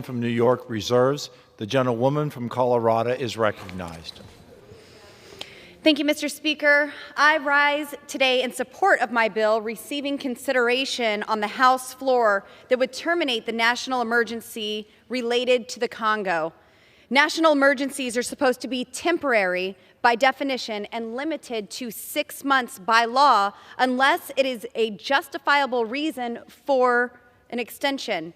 from New York reserves. The gentlewoman from Colorado is recognized. Thank you, Mr. Speaker. I rise today in support of my bill receiving consideration on the House floor that would terminate the national emergency related to the Congo. National emergencies are supposed to be temporary by definition and limited to 6 months by law unless it is a justifiable reason for an extension.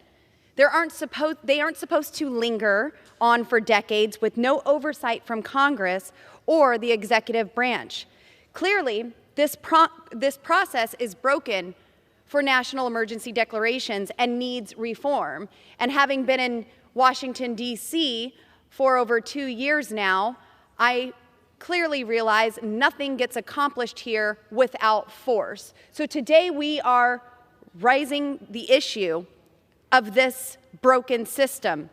They aren't supposed to linger on for decades with no oversight from Congress or the executive branch. Clearly, this process is broken for national emergency declarations and needs reform. And having been in Washington, D.C. for over 2 years now, I clearly realize nothing gets accomplished here without force. So today we are raising the issue of this broken system.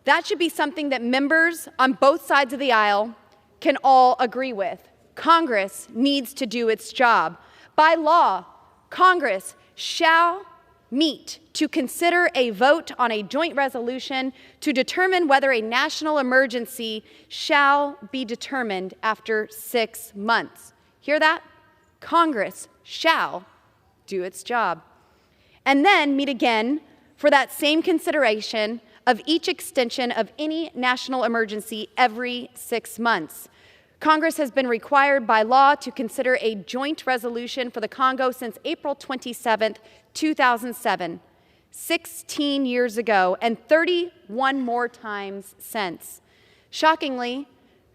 That should be something that members on both sides of the aisle can all agree with. Congress needs to do its job. By law, Congress shall meet to consider a vote on a joint resolution to determine whether a national emergency shall be determined after 6 months. Hear that? Congress shall do its job. And then meet again for that same consideration of each extension of any national emergency every 6 months. Congress has been required by law to consider a joint resolution for the Congo since April 27, 2007, 16 years ago, and 31 more times since. Shockingly,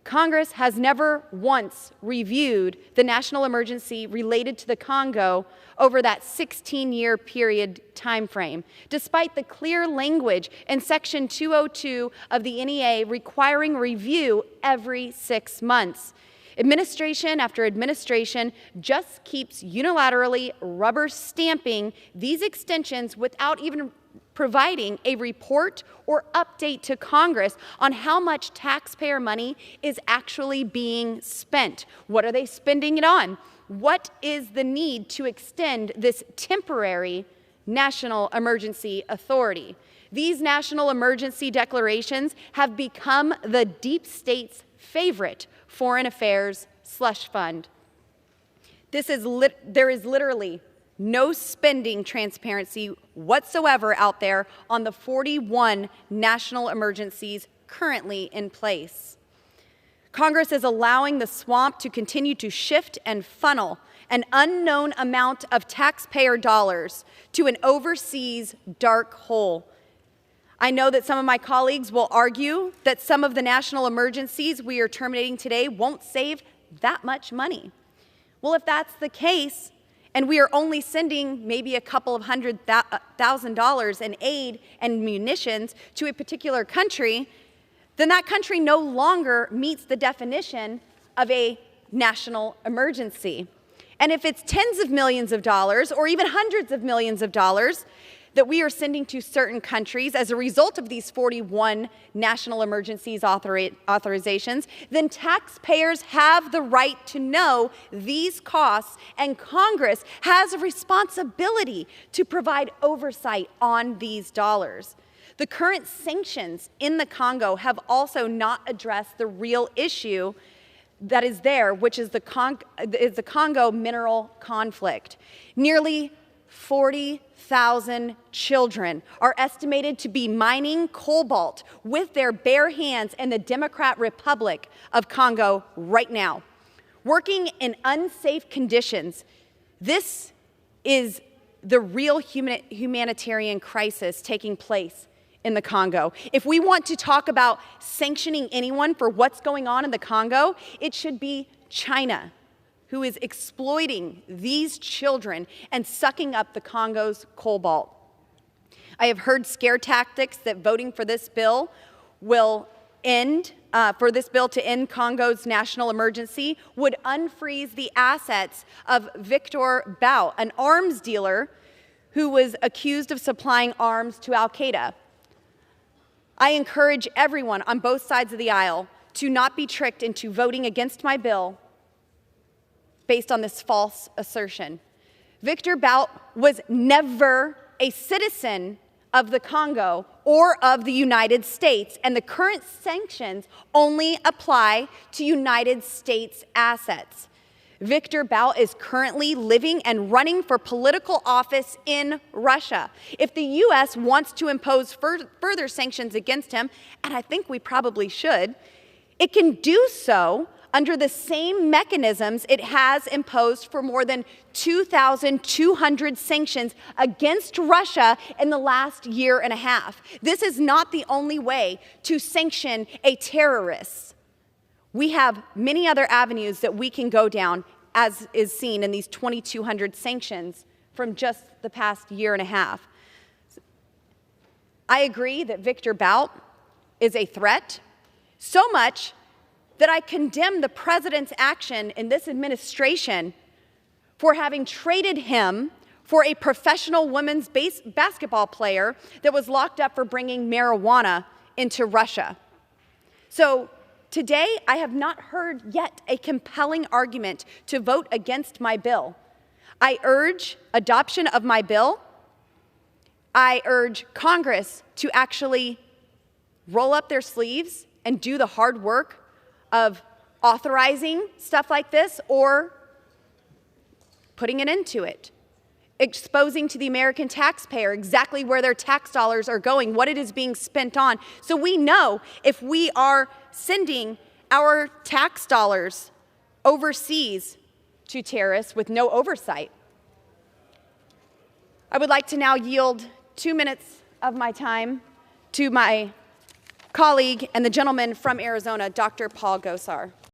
Congress has never once reviewed the national emergency related to the Congo over that 16-year period time frame, despite the clear language in Section 202 of the NEA requiring review every 6 months. Administration after administration just keeps unilaterally rubber stamping these extensions without even providing a report or update to Congress on how much taxpayer money is actually being spent. What are they spending it on? What is the need to extend this temporary national emergency authority? These national emergency declarations have become the deep state's favorite foreign affairs slush fund. There is literally no spending transparency whatsoever out there on the 41 national emergencies currently in place. Congress is allowing the swamp to continue to shift and funnel an unknown amount of taxpayer dollars to an overseas dark hole. I know that some of my colleagues will argue that some of the national emergencies we are terminating today won't save that much money. Well, if that's the case, and we are only sending maybe a couple of $100,000 in aid and munitions to a particular country, then that country no longer meets the definition of a national emergency. And if it's tens of millions of dollars or even hundreds of millions of dollars that we are sending to certain countries as a result of these 41 national emergencies authorizations, then taxpayers have the right to know these costs, and Congress has a responsibility to provide oversight on these dollars. The current sanctions in the Congo have also not addressed the real issue that is there, which is the Congo mineral conflict. Nearly 40,000 children are estimated to be mining cobalt with their bare hands in the Democratic Republic of Congo right now, working in unsafe conditions. This is the real humanitarian crisis taking place in the Congo. If we want to talk about sanctioning anyone for what's going on in the Congo, it should be China, who is exploiting these children and sucking up the Congo's cobalt. I have heard scare tactics that voting for this bill will end, to end Congo's national emergency would unfreeze the assets of Victor Bout, an arms dealer who was accused of supplying arms to Al-Qaeda. I encourage everyone on both sides of the aisle to not be tricked into voting against my bill based on this false assertion. Victor Bout was never a citizen of the Congo or of the United States, and the current sanctions only apply to United States assets. Victor Bout is currently living and running for political office in Russia. If the U.S. wants to impose further sanctions against him, and I think we probably should, it can do so under the same mechanisms it has imposed for more than 2,200 sanctions against Russia in the last year and a half. This is not the only way to sanction a terrorist. We have many other avenues that we can go down, as is seen in these 2,200 sanctions from just the past year and a half. I agree that Victor Bout is a threat, so much that I condemn the president's action in this administration for having traded him for a professional women's basketball player that was locked up for bringing marijuana into Russia. So today, I have not heard yet a compelling argument to vote against my bill. I urge adoption of my bill. I urge Congress to actually roll up their sleeves and do the hard work of authorizing stuff like this or putting an end to it, exposing to the American taxpayer exactly where their tax dollars are going, what it is being spent on, so we know if we are sending our tax dollars overseas to terrorists with no oversight. I would like to now yield 2 minutes of my time to my colleague and the gentleman from Arizona, Dr. Paul Gosar.